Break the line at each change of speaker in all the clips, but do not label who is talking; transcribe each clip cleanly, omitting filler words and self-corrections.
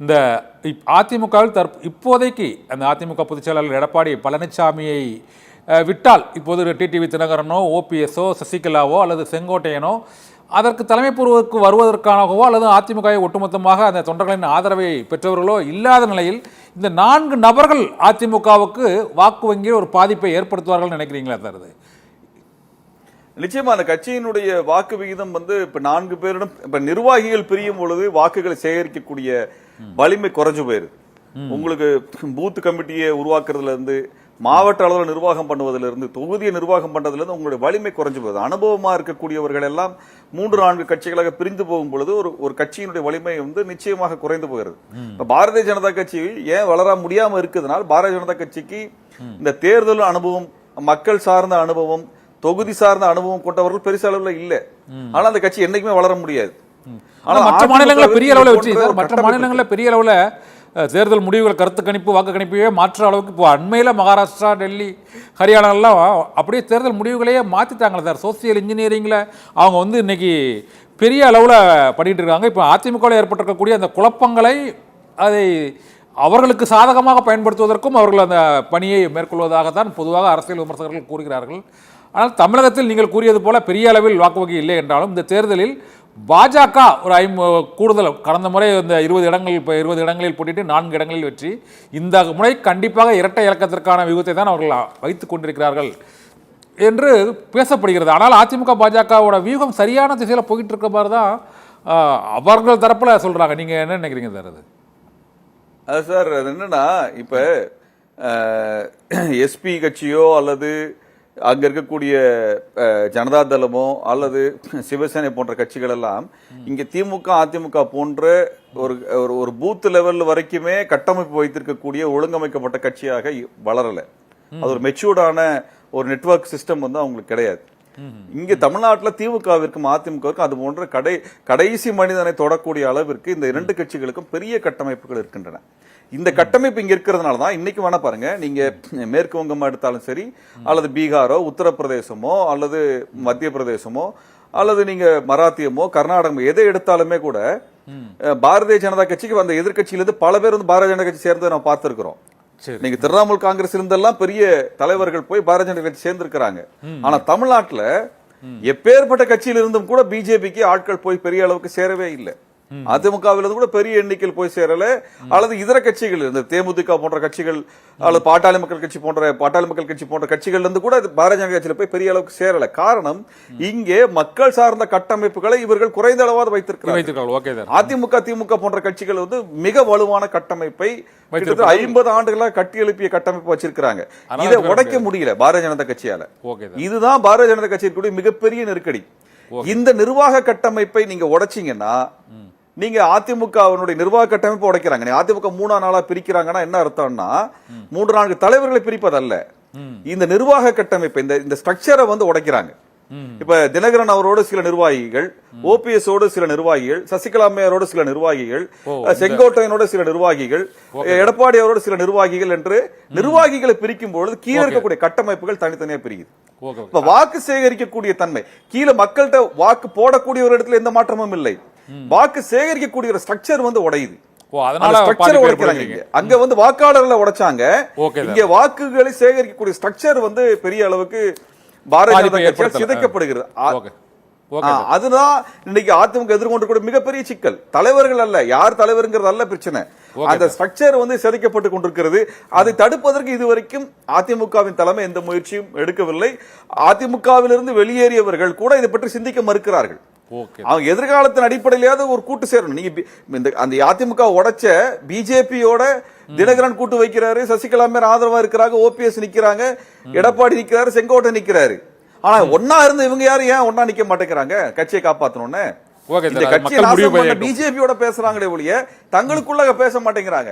இந்த அதிமுகவில் இப்போதைக்கு அந்த அதிமுக பொதுச் செயலாளர் எடப்பாடி பழனிசாமியை விட்டால் இப்போது டிடிவி தினகரனோ ஓபிஎஸ்ஓ சசிகலாவோ அல்லது செங்கோட்டையனோ அதற்கு தலைமை பொறுப்புக்கு வருவதற்காகவோ அல்லது அதிமுகவை ஒட்டுமொத்தமாக அந்த தொண்டர்களின் ஆதரவை பெற்றவர்களோ இல்லாத நிலையில் இந்த 4 நபர்கள் அதிமுகவுக்கு வாக்கு வங்கியில் ஒரு பாதிப்பை ஏற்படுத்துவார்கள் நினைக்கிறீங்களா சார்? அது
நிச்சயமா அந்த கட்சியினுடைய வாக்கு விகிதம் இப்ப 4 பேரிடம் இப்ப நிர்வாகிகள் பிரியும் பொழுது வாக்குகளை சேகரிக்கக்கூடிய வலிமை குறைஞ்சு போயிருது. உங்களுக்கு பூத் கமிட்டியை உருவாக்குறதுல இருந்து மாவட்ட அளவில் நிர்வாகம் பண்ணுவதிலிருந்து இருந்து தொகுதியை நிர்வாகம் பண்றதுல இருந்து உங்களுடைய வலிமை குறைஞ்சு போகுது. அனுபவமா இருக்கக்கூடியவர்கள் எல்லாம் 3-4 கட்சிகளாக பிரிந்து போகும் பொழுது ஒரு கட்சியினுடைய வலிமை நிச்சயமாக குறைந்து போகிறது. இப்ப பாரதிய ஜனதா கட்சி ஏன் வளர முடியாம இருக்குதுனால் பாரதிய ஜனதா கட்சிக்கு இந்த தேர்தல் அனுபவம், மக்கள் சார்ந்த அனுபவம், தொகுதி சார்ந்த அனுபவம் கொண்டவர்கள் பெருச அளவில் இல்ல. ஆனா அந்த கட்சி என்னைக்குமே வளர முடியாது.
ஆனா மற்ற மாநிலங்களில் பெரிய அளவில் வெற்றி சார். மற்ற மாநிலங்களில் பெரிய அளவில் தேர்தல் முடிவுகள், கருத்து கணிப்பு, வாக்கு கணிப்பையே மாற்ற அளவுக்கு இப்போ அண்மையில் மகாராஷ்டிரா, டெல்லி, ஹரியானாலாம் அப்படியே தேர்தல் முடிவுகளையே மாற்றிட்டாங்களே சார். சோசியல் இன்ஜினியரிங்கில் அவங்க இன்னைக்கு பெரிய அளவில் பண்ணிட்டு இருக்காங்க. இப்போ அதிமுகவில் ஏற்பட்டிருக்கக்கூடிய அந்த குழப்பங்களை அதை அவர்களுக்கு சாதகமாக பயன்படுத்துவதற்கும் அவர்கள் அந்த பணியை மேற்கொள்வதாகத்தான் பொதுவாக அரசியல் விமர்சகர்கள் கூறுகிறார்கள். ஆனால் தமிழகத்தில் நீங்கள் கூறியது போல பெரிய அளவில் வாக்கு வங்கி இல்லை என்றாலும் இந்த தேர்தலில் பாஜக ஒரு கூடுதல் கடந்த முறை இந்த 20 இடங்களில் போட்டிட்டு 4 இடங்களில் வெற்றி. இந்த முறை கண்டிப்பாக இரட்டை இலக்கத்திற்கான வியூகத்தை தான் அவர்கள் வைத்துக் கொண்டிருக்கிறார்கள் என்று பேசப்படுகிறது. ஆனால் அதிமுக பாஜகவோட வியூகம் சரியான திசையில் போயிட்டு இருக்க மாதிரி தான் அவர்கள் தரப்புல சொல்றாங்க. நீங்க என்ன நினைக்கிறீங்க சார்?
அது சார் என்னன்னா இப்ப எஸ்பி கட்சியோ அல்லது அங்க இருக்கக்கூடிய ஜனதா தளமோ அல்லது சிவசேனை போன்ற கட்சிகள் எல்லாம் இங்க திமுக அதிமுக போன்ற ஒரு பூத் லெவல் வரைக்குமே கட்டமைப்பு வைத்திருக்கக்கூடிய ஒழுங்கமைக்கப்பட்ட கட்சியாக வளரல. அது ஒரு மெச்சூர்டான ஒரு நெட்வொர்க் சிஸ்டம் அவங்களுக்கு கிடையாது. இங்க தமிழ்நாட்டில் திமுகவிற்கும் அதிமுகவிற்கும் அது போன்ற கடைசி மனிதனை தொடக்கூடிய அளவிற்கு இந்த 2 கட்சிகளுக்கும் பெரிய கட்டமைப்புகள் இருக்கின்றன. இந்த கட்டமைப்பு இங்க இருக்கிறதுனால தான் இன்னைக்கு வேணா பாருங்க, நீங்க மேற்கு வங்கம் எடுத்தாலும் சரி அல்லது பீகாரோ உத்தரப்பிரதேசமோ அல்லது மத்திய பிரதேசமோ அல்லது நீங்க மராத்தியமோ கர்நாடகமோ எதை எடுத்தாலுமே கூட பாரதிய ஜனதா கட்சிக்கு வந்த எதிர்கட்சியிலிருந்து பல பேர் பாரதிய ஜனதா கட்சி சேர்ந்து நம்ம பார்த்திருக்கிறோம். நீங்க திரிணாமுல் காங்கிரஸ் இருந்தெல்லாம் பெரிய தலைவர்கள் போய் பாரதிய ஜனதா கட்சி சேர்ந்திருக்கிறாங்க. ஆனா தமிழ்நாட்டில் எப்பேற்பட்ட கட்சியில் இருந்தும் கூட பிஜேபிக்கு ஆட்கள் போய் பெரிய அளவுக்கு சேரவே இல்லை. அதிமுகவில் கூட பெரிய எண்ணிக்கையில் போய் சேரல. அல்லது இதர கட்சிகள் இந்த தேமுதிக போன்ற கட்சிகள் அல்லது பாட்டாளி மக்கள் கட்சி போன்ற கட்சிகள் இருந்து கூட பாரதிய ஜனதா கட்சியில போய் பெரிய அளவுக்கு சேரல. காரணம் இங்கே மக்கள் சார்ந்த கட்டமைப்புகளை இவர்கள் குறைந்த அளவாக வைத்திருக்கிறார்கள். அதிமுக திமுக போன்ற கட்சிகள் மிக வலுவான கட்டமைப்பை 50 ஆண்டுகளாக கட்டி எழுப்பிய கட்டமைப்பு வச்சிருக்காங்க. இதை உடைக்க முடியல பாரதிய ஜனதா கட்சியால. இதுதான் பாரதிய ஜனதா கட்சியினுடைய மிகப்பெரிய நெருக்கடி. இந்த நிர்வாக கட்டமைப்பை நீங்க உடைச்சீங்கன்னா நீங்க அதிமுகவினுடைய நிர்வாக கட்டமைப்பு உடைக்கிறாங்க. அதிமுக 3 நாளா பிரிக்கிறாங்கன்னா என்ன அர்த்தம்னா 3-4 தலைவர்களை பிரிப்பதல்ல, இந்த நிர்வாக கட்டமைப்பை இந்த ஸ்ட்ரக்சரை உடைக்கிறாங்க. இப்ப தினகரன் அவரோடு சில நிர்வாகிகள், ஓபிஎஸ் ஓடு சில நிர்வாகிகள், சசிகலா அம்மையாரோடு சில நிர்வாகிகள், செங்கோட்டையனோட சில நிர்வாகிகள், எடப்பாடி அவரோடு சில நிர்வாகிகள் என்று நிர்வாகிகளை பிரிக்கும் பொழுது கீழே இருக்கக்கூடிய கட்டமைப்புகள் தனித்தனியா பிரியுது. இப்ப வாக்கு சேகரிக்கக்கூடிய தன்மை கீழே மக்கள்கிட்ட வாக்கு போடக்கூடிய ஒரு இடத்துல எந்த மாற்றமும் இல்லை. வாக்கு சேகரிக்கக்கூடிய ஒரு ஸ்ட்ரக்சர் உடையுது. அங்க வாக்காளர்களை உடைச்சாங்க. இங்க வாக்குகளை சேகரிக்கக்கூடிய ஸ்ட்ரக்சர் பெரிய அளவுக்கு பாரதிய ஜனதா கட்சியால் சிதைக்கப்படுகிறது. அதுதான் இன்னைக்கு அதிமுக எதிர்கொண்டு மிகப்பெரிய சிக்கல். தலைவர்கள் அல்ல, யார் தலைவருங்கிறது அல்ல பிரச்சனை. அந்த ஸ்ட்ரக்சர் சிதைக்கப்பட்டு கொண்டிருக்கிறது. அதை தடுப்பதற்கு இதுவரைக்கும் அதிமுகவின் தலைமை எந்த முயற்சியும் எடுக்கவில்லை. அதிமுகவிலிருந்து வெளியேறியவர்கள் கூட இதை பற்றி சிந்திக்க மறுக்கிறார்கள். அவங்க எதிர்காலத்தின் அடிப்படையிலாவது ஒரு கூட்டு சேரணும். நீங்க அந்த அதிமுக உடைச்ச பிஜேபியோட தினகரன் கூட்டு வைக்கிறாரு, சசிகலா மேல ஆதரவா இருக்கிறாங்க, ஓபிஎஸ் நிக்கிறாங்க, எடப்பாடி நிக்கிறாரு, செங்கோட்டை நிக்கிறாரு. ஆனா ஒன்னா இருந்து இவங்க யாரும் ஏன் ஒன்னா நிக்க மாட்டேங்கிறாங்க? கட்சியை காப்பாத்தணும்னு பிஜேபியோட பேசுறாங்களே ஒழிய தங்களுக்குள்ள பேச மாட்டேங்கிறாங்க.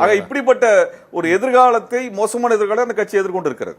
ஆக இப்படிப்பட்ட ஒரு எதிர்காலத்தை, மோசமான எதிர்காலம் அந்த கட்சி எதிர்கொண்டு இருக்கிறது.